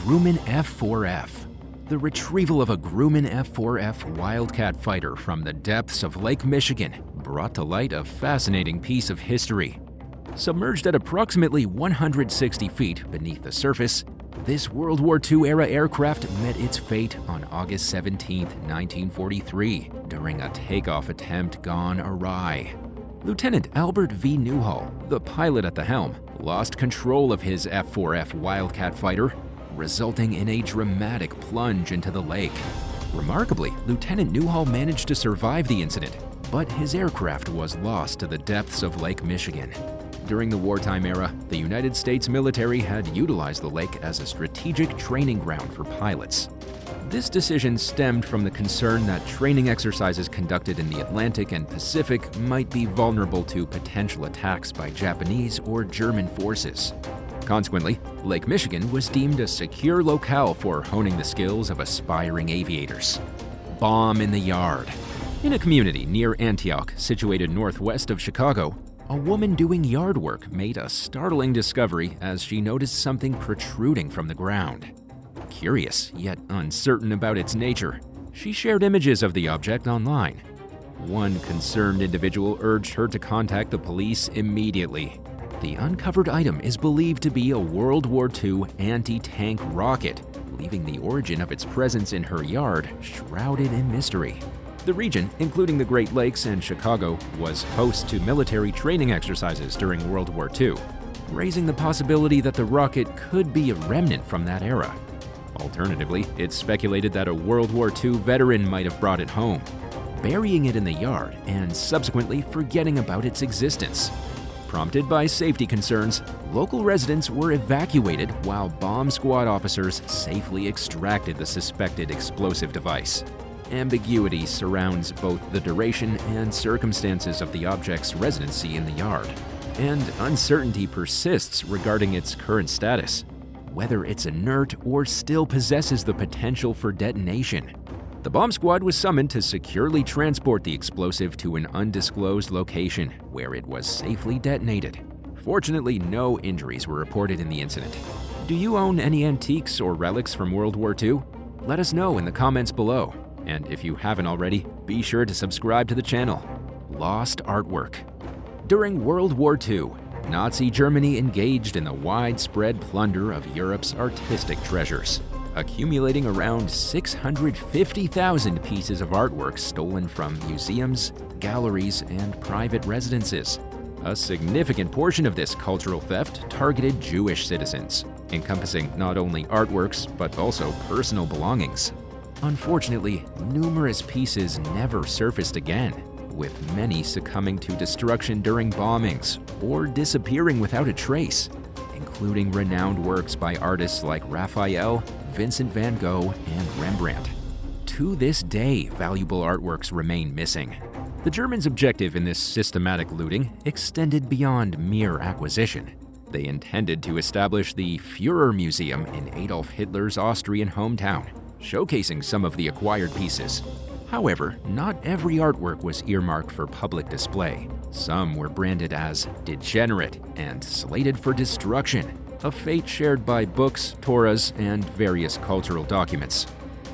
Grumman F4F. The retrieval of a Grumman F4F Wildcat fighter from the depths of Lake Michigan brought to light a fascinating piece of history. Submerged at approximately 160 feet beneath the surface, this World War II-era aircraft met its fate on August 17, 1943, during a takeoff attempt gone awry. Lieutenant Albert V. Newhall, the pilot at the helm, lost control of his F4F Wildcat fighter, resulting in a dramatic plunge into the lake. Remarkably, Lieutenant Newhall managed to survive the incident, but his aircraft was lost to the depths of Lake Michigan. During the wartime era, the United States military had utilized the lake as a strategic training ground for pilots. This decision stemmed from the concern that training exercises conducted in the Atlantic and Pacific might be vulnerable to potential attacks by Japanese or German forces. Consequently, Lake Michigan was deemed a secure locale for honing the skills of aspiring aviators. Bomb in the yard. In a community near Antioch, situated northwest of Chicago, a woman doing yard work made a startling discovery as she noticed something protruding from the ground. Curious, yet uncertain about its nature, she shared images of the object online. One concerned individual urged her to contact the police immediately. The uncovered item is believed to be a World War II anti-tank rocket, leaving the origin of its presence in her yard shrouded in mystery. The region, including the Great Lakes and Chicago, was host to military training exercises during World War II, raising the possibility that the rocket could be a remnant from that era. Alternatively, it's speculated that a World War II veteran might have brought it home, burying it in the yard and subsequently forgetting about its existence. Prompted by safety concerns, local residents were evacuated while bomb squad officers safely extracted the suspected explosive device. Ambiguity surrounds both the duration and circumstances of the object's residency in the yard, and uncertainty persists regarding its current status, whether it's inert or still possesses the potential for detonation. The bomb squad was summoned to securely transport the explosive to an undisclosed location where it was safely detonated. Fortunately, no injuries were reported in the incident. Do you own any antiques or relics from World War II? Let us know in the comments below. And if you haven't already, be sure to subscribe to the channel. Lost artwork. During World War II, Nazi Germany engaged in the widespread plunder of Europe's artistic treasures, accumulating around 650,000 pieces of artwork stolen from museums, galleries, and private residences. A significant portion of this cultural theft targeted Jewish citizens, encompassing not only artworks but also personal belongings. Unfortunately, numerous pieces never surfaced again, with many succumbing to destruction during bombings or disappearing without a trace, including renowned works by artists like Raphael, Vincent van Gogh, and Rembrandt. To this day, valuable artworks remain missing. The Germans' objective in this systematic looting extended beyond mere acquisition. They intended to establish the Führer Museum in Adolf Hitler's Austrian hometown, showcasing some of the acquired pieces. However, not every artwork was earmarked for public display. Some were branded as degenerate and slated for destruction, a fate shared by books, Torahs, and various cultural documents.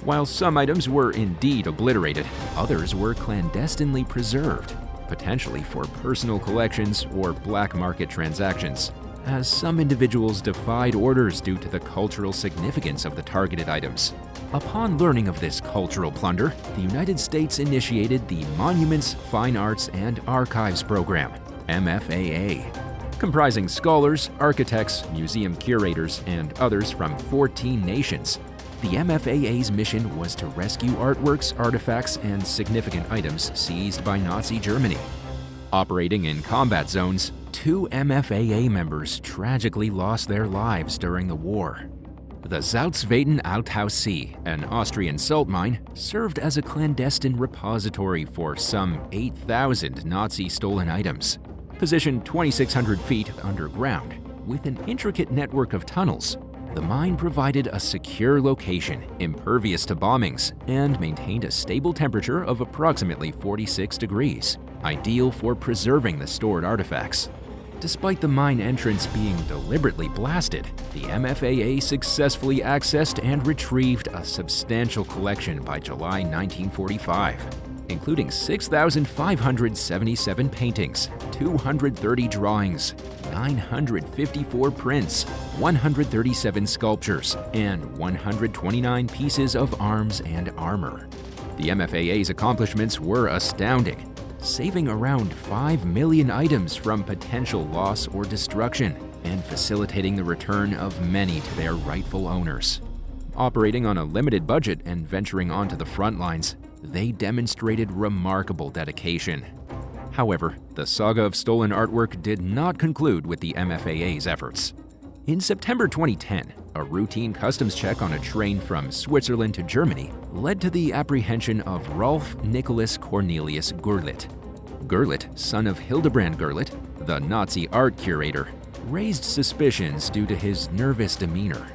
While some items were indeed obliterated, others were clandestinely preserved, potentially for personal collections or black market transactions, as some individuals defied orders due to the cultural significance of the targeted items. Upon learning of this cultural plunder, the United States initiated the Monuments, Fine Arts, and Archives Program, MFAA, comprising scholars, architects, museum curators, and others from 14 nations. The MFAA's mission was to rescue artworks, artifacts, and significant items seized by Nazi Germany. Operating in combat zones, 2 MFAA members tragically lost their lives during the war. The Salzwedel Althaus See, an Austrian salt mine, served as a clandestine repository for some 8,000 Nazi stolen items. Positioned 2,600 feet underground, with an intricate network of tunnels, the mine provided a secure location, impervious to bombings, and maintained a stable temperature of approximately 46 degrees, ideal for preserving the stored artifacts. Despite the mine entrance being deliberately blasted, the MFAA successfully accessed and retrieved a substantial collection by July 1945, including 6,577 paintings, 230 drawings, 954 prints, 137 sculptures, and 129 pieces of arms and armor. The MFAA's accomplishments were astounding, saving around 5 million items from potential loss or destruction and facilitating the return of many to their rightful owners. Operating on a limited budget and venturing onto the front lines, they demonstrated remarkable dedication. However, the saga of stolen artwork did not conclude with the MFAA's efforts. In September 2010, a routine customs check on a train from Switzerland to Germany led to the apprehension of Rolf Nicholas Cornelius Gurlitt. Gurlitt, son of Hildebrand Gurlitt, the Nazi art curator, raised suspicions due to his nervous demeanor.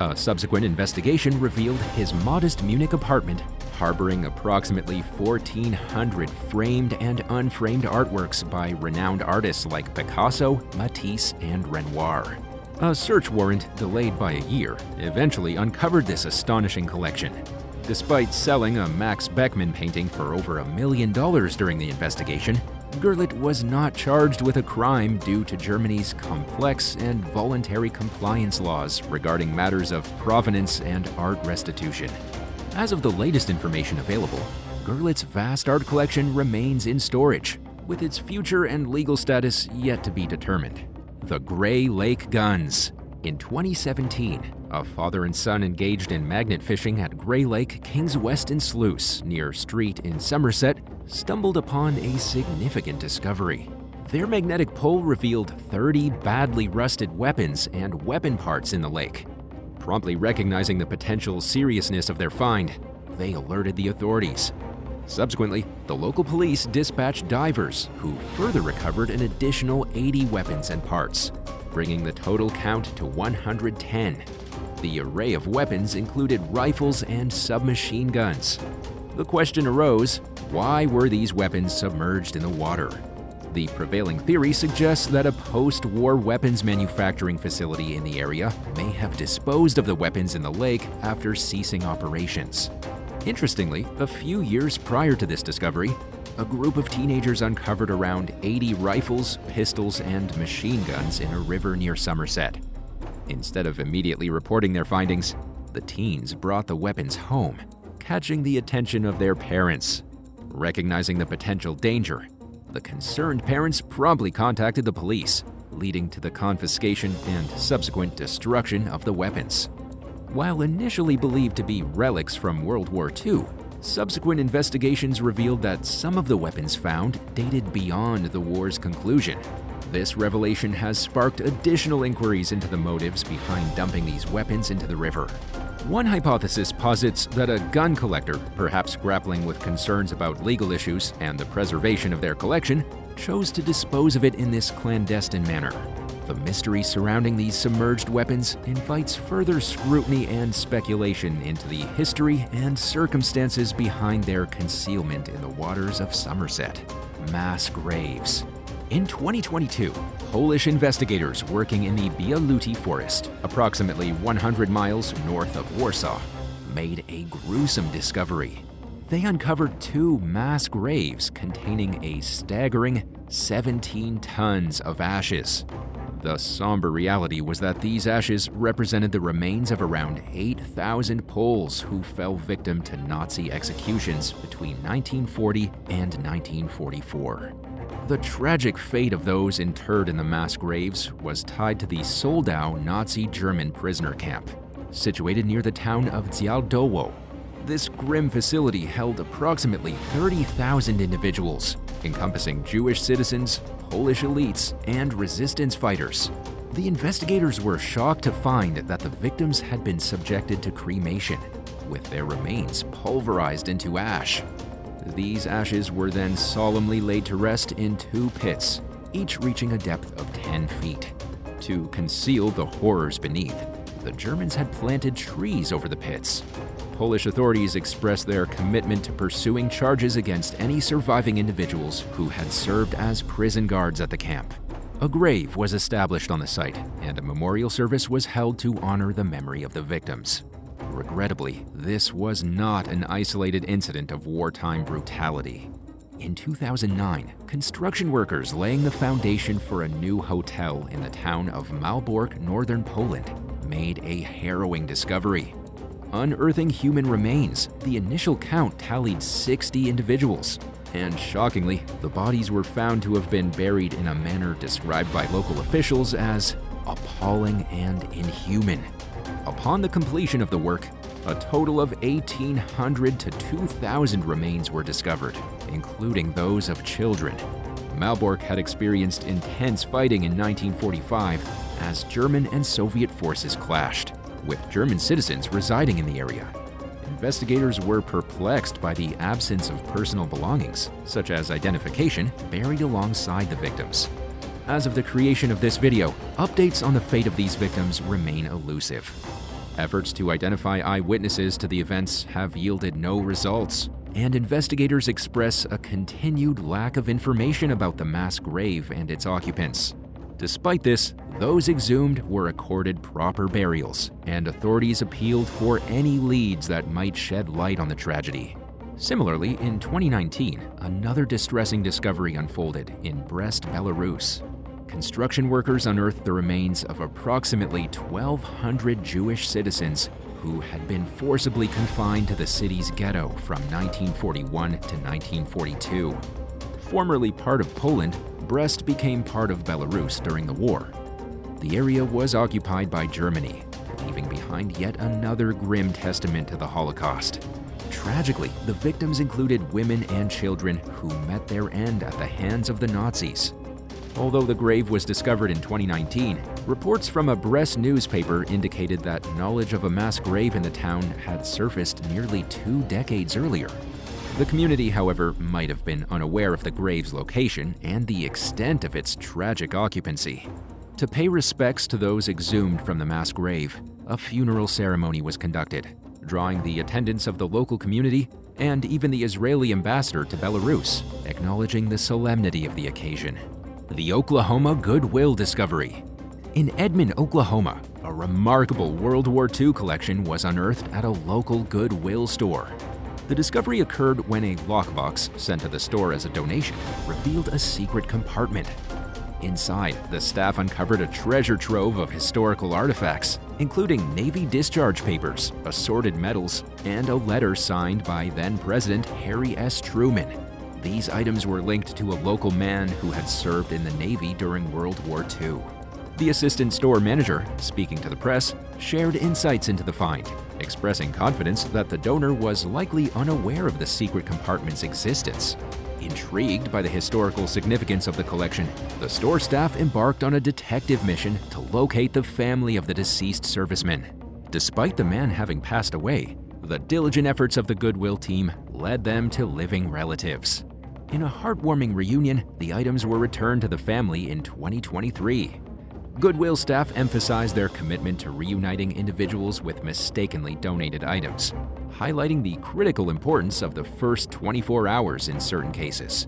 A subsequent investigation revealed his modest Munich apartment harboring approximately 1,400 framed and unframed artworks by renowned artists like Picasso, Matisse, and Renoir. A search warrant, delayed by a year, eventually uncovered this astonishing collection. Despite selling a Max Beckmann painting for over $1 million during the investigation, Gurlitt was not charged with a crime due to Germany's complex and voluntary compliance laws regarding matters of provenance and art restitution. As of the latest information available, Gurlitt's vast art collection remains in storage, with its future and legal status yet to be determined. The Grey Lake Guns. In 2017, a father and son engaged in magnet fishing at Grey Lake Kings Weston Sluice near Street in Somerset stumbled upon a significant discovery. Their magnetic pull revealed 30 badly rusted weapons and weapon parts in the lake. Promptly recognizing the potential seriousness of their find, they alerted the authorities. Subsequently, the local police dispatched divers who further recovered an additional 80 weapons and parts, bringing the total count to 110. The array of weapons included rifles and submachine guns. The question arose, why were these weapons submerged in the water? The prevailing theory suggests that a post-war weapons manufacturing facility in the area may have disposed of the weapons in the lake after ceasing operations. Interestingly, a few years prior to this discovery, a group of teenagers uncovered around 80 rifles, pistols, and machine guns in a river near Somerset. Instead of immediately reporting their findings, the teens brought the weapons home, catching the attention of their parents. Recognizing the potential danger, the concerned parents promptly contacted the police, leading to the confiscation and subsequent destruction of the weapons. While initially believed to be relics from World War II, subsequent investigations revealed that some of the weapons found dated beyond the war's conclusion. This revelation has sparked additional inquiries into the motives behind dumping these weapons into the river. One hypothesis posits that a gun collector, perhaps grappling with concerns about legal issues and the preservation of their collection, chose to dispose of it in this clandestine manner. The mystery surrounding these submerged weapons invites further scrutiny and speculation into the history and circumstances behind their concealment in the waters of Somerset. Mass graves. In 2022, Polish investigators working in the Bialuty Forest, approximately 100 miles north of Warsaw, made a gruesome discovery. They uncovered 2 mass graves containing a staggering 17 tons of ashes. The somber reality was that these ashes represented the remains of around 8,000 Poles who fell victim to Nazi executions between 1940 and 1944. The tragic fate of those interred in the mass graves was tied to the Soldau Nazi German prisoner camp, situated near the town of Dzialdowo. This grim facility held approximately 30,000 individuals, encompassing Jewish citizens, Polish elites, and resistance fighters. The investigators were shocked to find that the victims had been subjected to cremation, with their remains pulverized into ash. These ashes were then solemnly laid to rest in 2 pits, each reaching a depth of 10 feet. To conceal the horrors beneath, the Germans had planted trees over the pits. Polish authorities expressed their commitment to pursuing charges against any surviving individuals who had served as prison guards at the camp. A grave was established on the site, and a memorial service was held to honor the memory of the victims. Regrettably, this was not an isolated incident of wartime brutality. In 2009, construction workers laying the foundation for a new hotel in the town of Malbork, northern Poland, made a harrowing discovery. Unearthing human remains, the initial count tallied 60 individuals. And shockingly, the bodies were found to have been buried in a manner described by local officials as appalling and inhuman. Upon the completion of the work, a total of 1,800 to 2,000 remains were discovered, including those of children. Malbork had experienced intense fighting in 1945 as German and Soviet forces clashed, with German citizens residing in the area. Investigators were perplexed by the absence of personal belongings, such as identification, buried alongside the victims. As of the creation of this video, updates on the fate of these victims remain elusive. Efforts to identify eyewitnesses to the events have yielded no results, and investigators express a continued lack of information about the mass grave and its occupants. Despite this, those exhumed were accorded proper burials, and authorities appealed for any leads that might shed light on the tragedy. Similarly, in 2019, another distressing discovery unfolded in Brest, Belarus. Construction workers unearthed the remains of approximately 1,200 Jewish citizens who had been forcibly confined to the city's ghetto from 1941 to 1942. Formerly part of Poland, Brest became part of Belarus during the war. The area was occupied by Germany, leaving behind yet another grim testament to the Holocaust. Tragically, the victims included women and children who met their end at the hands of the Nazis. Although the grave was discovered in 2019, reports from a Brest newspaper indicated that knowledge of a mass grave in the town had surfaced nearly 2 decades earlier. The community, however, might have been unaware of the grave's location and the extent of its tragic occupancy. To pay respects to those exhumed from the mass grave, a funeral ceremony was conducted, drawing the attendance of the local community and even the Israeli ambassador to Belarus, acknowledging the solemnity of the occasion. The Oklahoma Goodwill discovery. In Edmond, Oklahoma, a remarkable World War II collection was unearthed at a local Goodwill store. The discovery occurred when a lockbox sent to the store as a donation revealed a secret compartment. Inside, the staff uncovered a treasure trove of historical artifacts, including Navy discharge papers, assorted medals, and a letter signed by then-President Harry S. Truman. These items were linked to a local man who had served in the Navy during World War II. The assistant store manager, speaking to the press, shared insights into the find, expressing confidence that the donor was likely unaware of the secret compartment's existence. Intrigued by the historical significance of the collection, the store staff embarked on a detective mission to locate the family of the deceased serviceman. Despite the man having passed away, the diligent efforts of the Goodwill team led them to living relatives. In a heartwarming reunion, the items were returned to the family in 2023. Goodwill staff emphasized their commitment to reuniting individuals with mistakenly donated items, highlighting the critical importance of the first 24 hours in certain cases.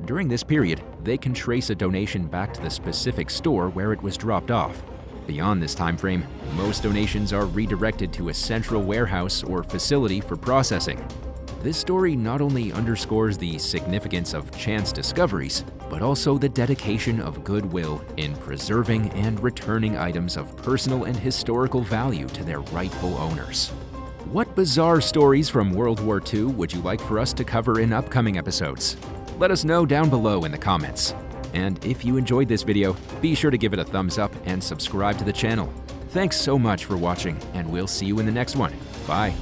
During this period, they can trace a donation back to the specific store where it was dropped off. Beyond this time frame, most donations are redirected to a central warehouse or facility for processing. This story not only underscores the significance of chance discoveries, but also the dedication of Goodwill in preserving and returning items of personal and historical value to their rightful owners. What bizarre stories from World War II would you like for us to cover in upcoming episodes? Let us know down below in the comments. And if you enjoyed this video, be sure to give it a thumbs up and subscribe to the channel. Thanks so much for watching, and we'll see you in the next one. Bye.